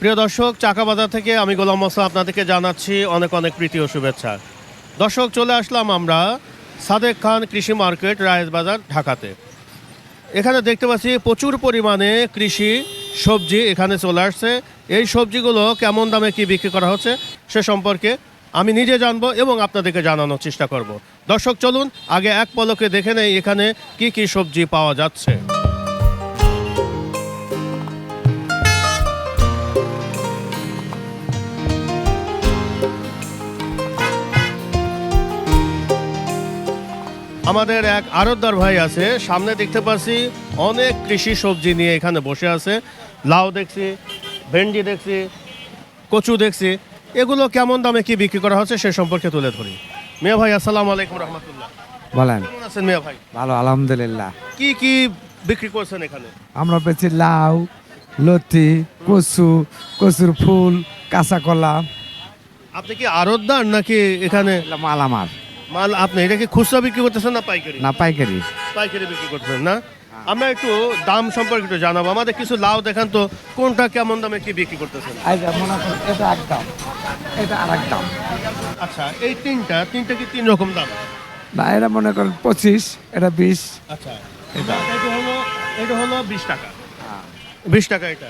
প্রিয় দর্শক, চাকা বাজার থেকে আমি গোলাম মোসা আপনাদেরকে জানাচ্ছি অনেক অনেক প্রীতি ও শুভেচ্ছা। দর্শক, চলে আসলাম আমরা সাদেক খান কৃষি মার্কেট, রায়েশ বাজার, ঢাকাতে। এখানে দেখতে পাচ্ছি প্রচুর পরিমাণে কৃষি সবজি এখানে চলে আসছে। এই সবজিগুলো কেমন দামে কি বিক্রি করা হচ্ছে সে সম্পর্কে আমি নিজে জানবো এবং আপনাদেরকে জানানোর চেষ্টা করব। দর্শক, চলুন আগে এক পলকে দেখে নেই এখানে কি কি সবজি পাওয়া যাচ্ছে। আমাদের এক আড়তদার ভাই আছে, সামনে দেখতে পাচ্ছি অনেক কৃষি সবজি নিয়ে এখানে বসে আছে। লাউ দেখছি, ভেন্ডি দেখছি, কচু দেখছি। এগুলো কেমন দামে কি বিক্রি করা হচ্ছে সে সম্পর্কে তুলে ধরি। মিয়া ভাই, আসসালামু আলাইকুম রহমতুল্লাহ। বলেন। কেমন আছেন মিয়া ভাই? ভালো, আলহামদুলিল্লাহ। কি কি বিক্রি করছেন এখানে? আমরা পেয়েছি লাউ, লতি, কচু, কচুর ফুল, কাঁচা কলা। আপনি কি আড়তদার নাকি এখানে মাল আমার মাল? আপনি এটা কি খুচরা বিক্রি করতেছেন না পাইকারি? না, পাইকারি। পাইকারি বিক্রি করতেছেন না? আমরা একটু দাম সম্পর্কে একটু জানাবো। আমাদের কিছু লাউ দেখান তো, কোনটা কেমন দামে কি বিক্রি করতেছেন? মনে করুন এটা এক দাম, এটা আর এক দাম। আচ্ছা, এই তিনটা কি তিন রকম দাম? না, এটা মনে করেন 25, এটা 20। আচ্ছা, এটা হলো 20 টাকা। 20 টাকা এটা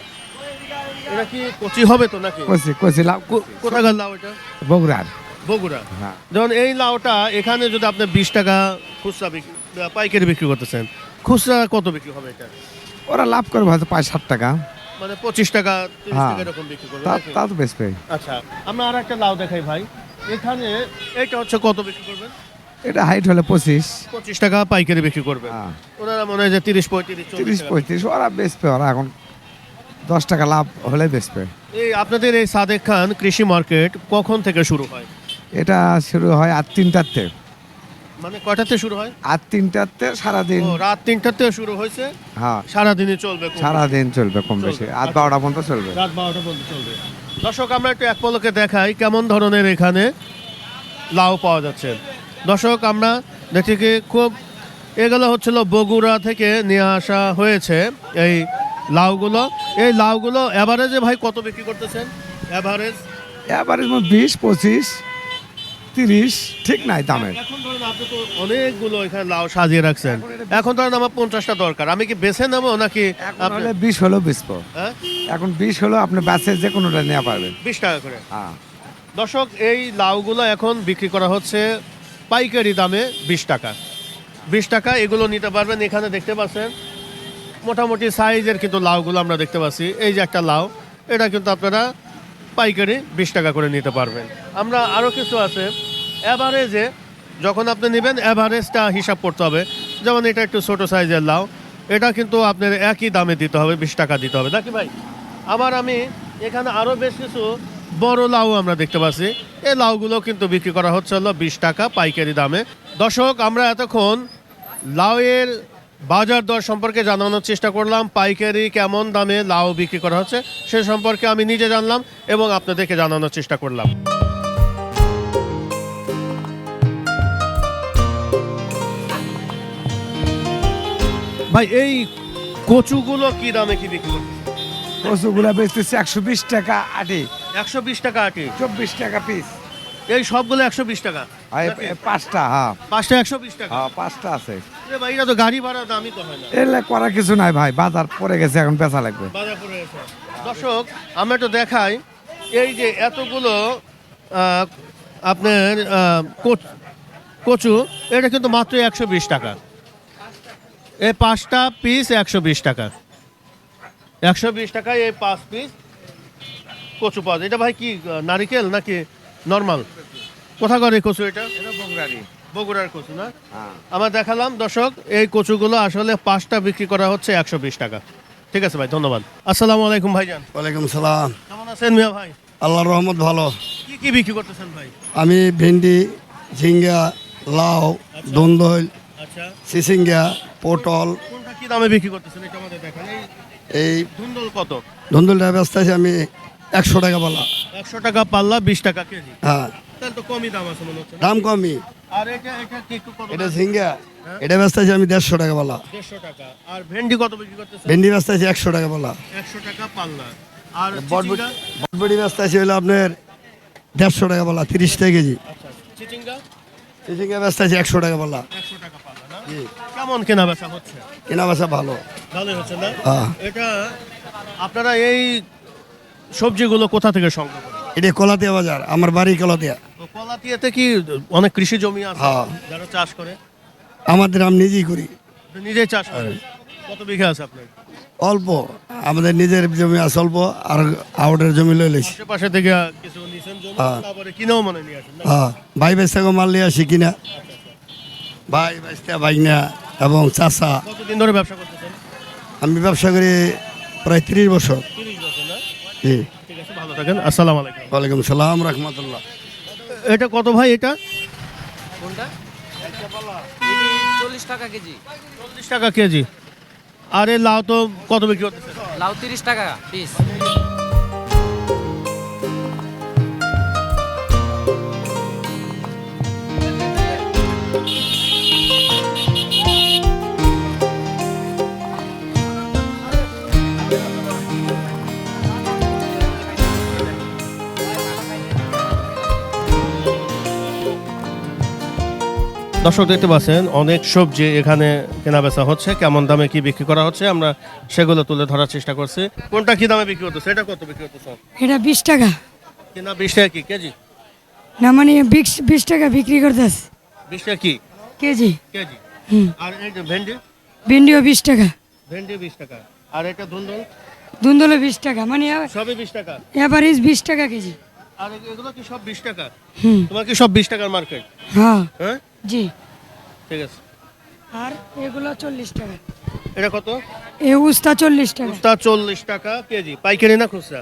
কি কচি হবে তো নাকি? কচি কচি লাউ। কোথাকার লাউ এটা? বগুড়ার। বগুড়া। হ্যাঁ। যেমন এই লাউটা এখানে যদি আপনি 20 টাকা খুচরা পাইকারি বিক্রি করতেছেন, খুচরা কত বিক্রি হবে এটা? ওরা লাভ করবে হয়তো 5-7 টাকা। মানে 25 টাকা 30 হ্যাঁ। টাকা এরকম বিক্রি করবে নাকি? তা তো বেচবে। আচ্ছা, আমরা আর একটা লাউ দেখাই ভাই। এখানে এটা হচ্ছে কত বিক্রি করবেন? এটা হাইট হলে 25 টাকা পাইকারি বিক্রি করবে। হ্যাঁ। ওনারা মনে হয় যে 30-35 30-35 ওরা বেচবে। ওরা এখন 10 টাকা লাভ হলে বেচবে। এই আপনাদের এই সাদেক খান কৃষি মার্কেট কখন থেকে শুরু হয়? এটা শুরু হয় 8-3টাতে। মানে কয়টাতে শুরু হয়? 8-3টাতে সারাদিন। ও, রাত 3টাতে শুরু হয়েছে, হ্যাঁ, সারাদিনই চলবে? সারাদিন চলবে কম বেশি, চলবে। 8-12টা পর্যন্ত চলবে। রাত 12টা পর্যন্ত চলবে। দর্শক, আমরা একটু এক পলকে দেখাই কেমন ধরনের এখানে লাউ পাওয়া যাচ্ছে। দর্শক, আমরা দেখি কি খুব এগুলো হচ্ছিল বগুড়া থেকে নিয়ে আসা হয়েছে এই লাউগুলো। এই লাউগুলো এভারেজে ভাই কত বিক্রি করতেছেন? এভারেজ 20-25-30 ঠিক নাই দামের। এখন ধরেন আপনি তো অনেকগুলো এখানে লাউ সাজিয়ে রাখছেন, এখন ধরেন আমার 50টা দরকার, আমি কি বেছে নেবো নাকি? এখন হলে 20 হলো বেচবো। হ্যাঁ, এখন 20 হলো, আপনি বাসে যে কোনোটা নিয়ে পারবেন 20 টাকা করে। হ্যাঁ। দর্শক, এই লাউগুলো এখন বিক্রি করা হচ্ছে পাইকারি দামে 20 টাকা। 20 টাকা এগুলো নিতে পারবেন। এখানে দেখতে পাচ্ছেন মোটামুটি সাইজের কিন্তু লাউগুলো আমরা দেখতে পাচ্ছি। এই যে একটা লাউ, এটা কিন্তু আপনারা পাইকারি 20 টাকা করে নিতে পারবেন। আমরা আরও কিছু আছে অ্যাভারেজে, যখন আপনি নেবেন অ্যাভারেজটা হিসাব করতে হবে। যেমন এটা একটু ছোটো সাইজের লাউ, এটা কিন্তু আপনার একই দামে দিতে হবে, 20 টাকা দিতে হবে নাকি ভাই? আবার আমি এখানে আরও বেশ কিছু বড় লাউ আমরা দেখতে পাচ্ছি। এই লাউগুলো কিন্তু বিক্রি করা হচ্ছে হলো 20 টাকা পাইকারি দামে। দর্শক, আমরা এতক্ষণ লাউয়ের বাজার দর সম্পর্কে জানানোর চেষ্টা করলাম, পাইকারি কেমন দামে লাউ বিক্রি করা হচ্ছে সে সম্পর্কে আমি নিজে জানলাম এবং আপনাদেরকে জানানোর চেষ্টা করলাম। ভাই, এই কচুগুলো কি দামে কি বিক্রি করছে? কচুগুলা বেচতেছে 120 টাকা আটি। 120 টাকা আটি। 24 টাকা পিস। এই সবগুলো 120 টাকা? আর 5টা। হ্যাঁ, 5টা 120 টাকা? হ্যাঁ, 5টা আছে। এ ভাই, এটা তো গাড়ি ভাড়া দামই তো হয় না। এলে করার কিছু নাই ভাই, বাজার পড়ে গেছে, এখন বেচা লাগবে। বাজার পড়ে গেছে। দর্শক, আমরা একটু দেখাই এই যে এতগুলো আপনার কচু, এটা কিন্তু মাত্র 120 টাকা। এই 5টা পিস 120 টাকা। 120 টাকায় এই 5 পিস কচু পাওয়া যায়। এটা ভাই কি নারিকেল নাকি নর্মাল? কোথাকার এই কচু এটা? এটা বগুড়ারি। বগুড়ার কচু না? হ্যাঁ। আমরা দেখালাম দর্শক, এই কচুগুলো আসলে 5টা বিক্রি করা হচ্ছে 120 টাকা। ঠিক আছে ভাই, ধন্যবাদ। আসসালামু আলাইকুম ভাইজান। ওয়ালাইকুম সালাম। কেমন আছেন মিয়া ভাই? আল্লাহর রহমত ভালো। কি কি বিক্রি করতেছেন ভাই? আমি ভেন্ডি, ঝিঙ্গা, লাউ, ধুন্দুল, আচ্ছা, সিসিঙ্গা, পটল, কোনটা কি দামে বিক্রি করতেছেন এটা আমাদের দেখান। এই এই ধুন্দুল কত? ধুন্দুলটা ব্যস্ত আছি আমি 100 টাকা বলা। 100 টাকা পাল্লা, 20 টাকা কেজি। হ্যাঁ, তাহলে তো কমই দাম আছে মনে হচ্ছে না? দাম কমই। আর এটা কি একটু কত? এটা ঝিঙ্গা, এটা ব্যস্ত আছি আমি 150 টাকা বলা। 150 টাকা। আর ভেন্ডি কত বিক্রি করতেছেন? ভেন্ডি ব্যস্ত আছি 100 টাকা বলা। 100 টাকা পাল্লা। আর বটবটি চিচিঙ্গা? বটবটি ব্যস্ত আছে হলো আপনার 150 টাকা বলা, 30 টাকা কেজি। আচ্ছা, চিচিঙ্গা চিচিঙ্গা ব্যস্ত আছে 100 টাকা বলা। 100 টাকা পাল্লা না? কেমন কেনা বেচা হচ্ছে? কেনা বেচা ভালো। ভালোই হচ্ছে না? হ্যাঁ। এটা আপনারা এই সবজিগুলো কোথা থেকে সংগ্রহ করেন? এটা কলাতিয়া বাজার, আমার বাড়ি কলাতিয়া। তো কলাতিয়াতে কি অনেক কৃষি জমি আছে হ্যাঁ। যারা চাষ করে? আমাদের আমি নিজেই করি, আপনি নিজেই চাষ করেন? কত বিঘা আছে আপনার? অল্প। আমাদের নিজের জমি আছে অল্প, আর আউটের জমি লই লইছি। আশেপাশে থেকে কিছু নিছেন জমি, হ্যাঁ। তারপরে কিনেও মনে নিয়ে আসেন না? হ্যাঁ, ভাই বেস্তাকে মাল নিয়ে আসি কিনা, ভাই বেস্তা ভাই না এবং চাষা। কতদিন ধরে ব্যবসা করতেছেন? আমি ব্যবসা করি প্রায় 30 বছর। 30 বছর না? জি। ঠিক আছে, ভালো থাকেন। আসসালামু আলাইকুম। ওয়ালাইকুম সালাম রহমতুল্লাহ। এটা কত ভাই এটা? কোনটা 40 টাকা কেজি, 40 টাকা কেজি। আরে লাউ তো কত বিক্রি করতেছে? লাউ 30 টাকা পিস। দর্শক দেখতে পাচ্ছেন অনেক সবজি এখানে কেনা বেচা হচ্ছে, কেমন দামে কি বিক্রি করা হচ্ছে আমরা সেগুলো তুলে ধরার চেষ্টা করছি। কোনটা কি দামে বিক্রি হতেছে, এটা কত বিক্রি হতেছে? এটা 20 টাকা কিনা 20 টাকা কি কেজি? না, মানে 20 টাকা বিক্রি করতেছে 20 টাকা কি কেজি। কেজি? হুম। আর এই যে ভেন্ডি, ভিন্ডিও 20 টাকা, ভেন্ডি 20 টাকা। আর এটা ধুন্দুল ধুন্দুলো 20 টাকা, মানে সবই 20 টাকা। এভারেজ 20 টাকা কেজি। আর এগুলো কি সব 20 টাকা? হুম। তোমার কি সব 20 টাকার মার্কেট? হ্যাঁ হ্যাঁ, জি। ঠিক আছে। আর এগুলো 40 টাকা, এটা কত? এ উস্তা 40 টাকা, উস্তা 40 টাকা কেজি। পাইকারি না খুচরা?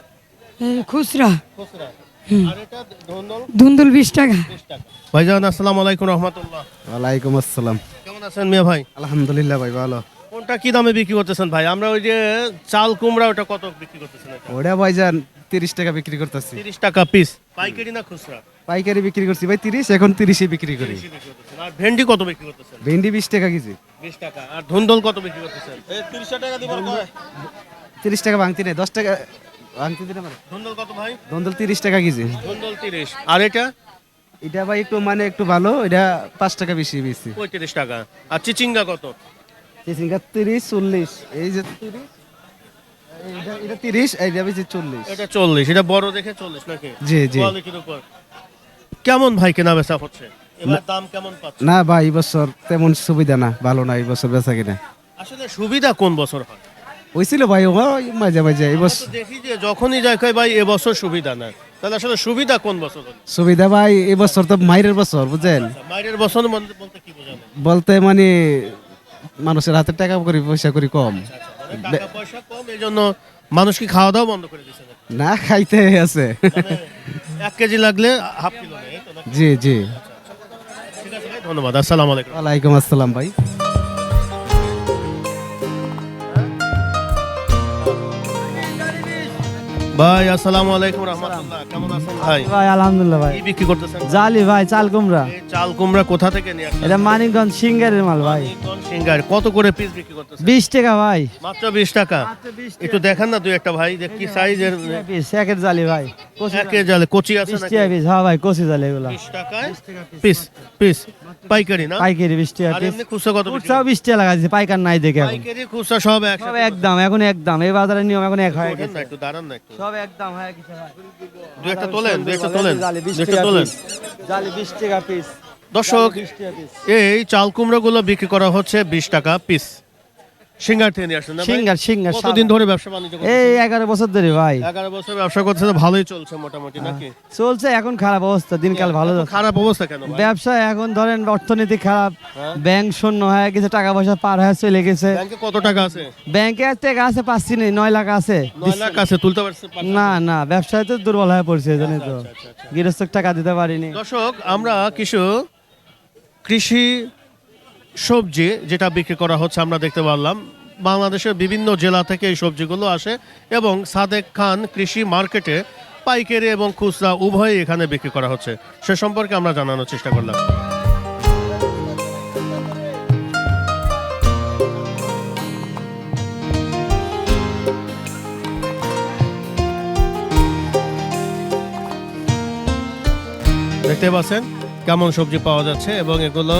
এ খুচরা। খুচরা। হুম। আর এটা ধুন্দুল ধুন্দুল 20 টাকা। 20 টাকা। ভাইজান আসসালামু আলাইকুম রহমতুল্লাহ। ওয়ালাইকুম আসসালাম। কেমন আছেন মিয়া ভাই? আলহামদুলিল্লাহ ভাই ভালো। কোনটা কি দামে বিক্রি করতেছেন ভাই? আমরা ওই যে চাল কুমড়া ওটা কত বিক্রি করতেছেন এটা? ওটা ভাইজান 30 টাকা বিক্রি করতেছি। 30 টাকা পিস। পাইকারি না খুচরা? পাইকারি বিক্রি করছি ভাই 30, এখন 30 বিক্রি করি। 30 বিক্রি করতেছেন। আর ভেন্ডি কত বিক্রি করতেছেন? ভেন্ডি 20 টাকা কেজি। 20 টাকা। আর ধুন্দুল কত বিক্রি করতেছেন? এই 30 টাকা দিবার কয়? 30 টাকা ভাঙতি নেই, 10 টাকা ভাঙতি দিন আমার। ধুন্দুল কত ভাই? ধন্দল 30 টাকা কেজি। ধুন্দুল 30। আর এটা এটা ভাই একটু মানে একটু ভালো, এটা 5 টাকা বেশি বেশি। 35 টাকা। আর চিচিঙ্গা কত? চিচিঙ্গা 30, 40, এই যে 30, এটা 30, এইটা বেশি 40। এটা 40। এটা বড় দেখে 40 নাকি? জি জি। কোয়ালিটির উপর। কেমন ভাই কেনা বেচা হচ্ছে? এবার দাম কেমন পাচ্ছে? না ভাই এই বছর তেমন সুবিধা না, ভালো না এই বছর বেচা কিনা। আসলে সুবিধা কোন বছর হয়? হয়েছিল ভাই ওই মাঝে মাঝে এই আমরা বছর তো দেখি যে যখনই যায় কয় ভাই এবছর সুবিধা না। তাহলে আসলে সুবিধা কোন বছর হলো? সুবিধা ভাই এই বছর তো মাইরের বছর বুঝছেন, মায়ের বছর বলতে কি বোঝানো? বলতে মানে মানুষের হাতে টাকা করি পয়সা করি কম, মানে টাকা পয়সা কম, এই জন্য মানুষ কি খাওয়া দাওয়া বন্ধ করে দিচ্ছে নাকি? না খাইতে আছে। মানে 1 কেজি লাগলে হাফ কিলো নেই, এই তো নাকি? জি জি। ঠিক আছে ভাই, ধন্যবাদ। আসসালামু আলাইকুম। ওয়ালাইকুম আসসালাম ভাই। ভাই আসসালামু আলাইকুম রাহমাতুল্লাহ। কেমন আছেন ভাই? ভাই আলহামদুলিল্লাহ ভাই। কি বিক্রি করতেছেন? জালি ভাই, চাল কুমড়া। এই চাল কুমড়া কোথা থেকে নিয়ে আসছেন? এটা মানিকগঞ্জ সিঙ্গারের মাল ভাই। মানিকগঞ্জ সিঙ্গার। কত করে পিস বিক্রি করতেছেন? 20 টাকা ভাই। মাত্র 20 টাকা। একটু দেখান না দুই একটা ভাই, যে কি সাইজের। পিস একের জালি ভাই। একে জালে কচি আছে 20 নাকি? টাকা পিস, হ্যাঁ ভাই কচি জালি এগুলা। 20 টাকায় পিস পিস পাইকারি না? পাইকারি 20 টাকা আর পিস। এমনি খুচরা কত বিক্রি? খুচরাও 20 টাকা লাগাইছে, পাইকার নাই দেখে এখন। পাইকারি খুচরা সব সব একসাথে? একদম, এখন একদম। এই বাজারের নিয়ম এখন এক হয়ে ওঠেন না গেছে। একটু, দাঁড়ান না একটু। সব একদম হয়ে গেছে ভাই। দুই একটা তোলেন, দুই একটা তোলেন, জালি 20 দুই একটা টাকা তোলেন। পিস। জালি 20 টাকা পিস। দর্শক 20 টাকা পিস। এই চাল কুমড়োগুলো বিক্রি করা হচ্ছে 20 টাকা পিস। সিঙ্গার থেকে নিয়ে আসেন না ভাই? Singer singer. কতদিন ধরে ব্যবসা বাণিজ্য করছেন? এই 11 বছর ধরে ভাই 11 বছর ব্যবসা করছে, তো ভালোই চলছে মোটামুটি নাকি? চলছে। এখন খারাপ অবস্থা, দিনকাল ভালো এত যাচ্ছে। খারাপ অবস্থা কেন ভাই? ব্যবসা এখন ধরেন অর্থনীতি খারাপ, হ্যাঁ। ব্যাংক শূন্য হয়ে গেছে, টাকা পয়সা পার হয়ে চলে গেছে। ব্যাংকে কত টাকা আছে? ব্যাংকে টাকা আছে পাচ্ছি না, 9 লাখ আছে। 9 লাখ আছে, তুলতে পারছেন? না না, ব্যবসায় তো দুর্বল হয়ে পড়ছে, জানি তো। আচ্ছা। গৃহস্থক টাকা দিতে পারিনি। দর্শক আমরা কিছু কৃষি সবজি যেটা বিক্রি করা হচ্ছে আমরা দেখতে পারলাম। বাংলাদেশের বিভিন্ন জেলা থেকে এই সবজিগুলো আসে এবং সাদেক খান কৃষি মার্কেটে পাইকারি এবং খুচরা উভয়ই এখানে বিক্রি করা হচ্ছে, সে সম্পর্কে আমরা জানানোর চেষ্টা করলাম। দেখতে পাচ্ছেন কেমন সবজি পাওয়া যাচ্ছে এবং এগুলো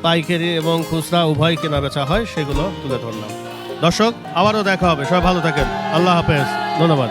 পাইকারি এবং খুচরা উভয় কেনা বেচা হয়, সেগুলো তুলে ধরলাম। দর্শক, আবারও দেখা হবে, সবাই ভালো থাকেন, আল্লাহ হাফেজ, ধন্যবাদ।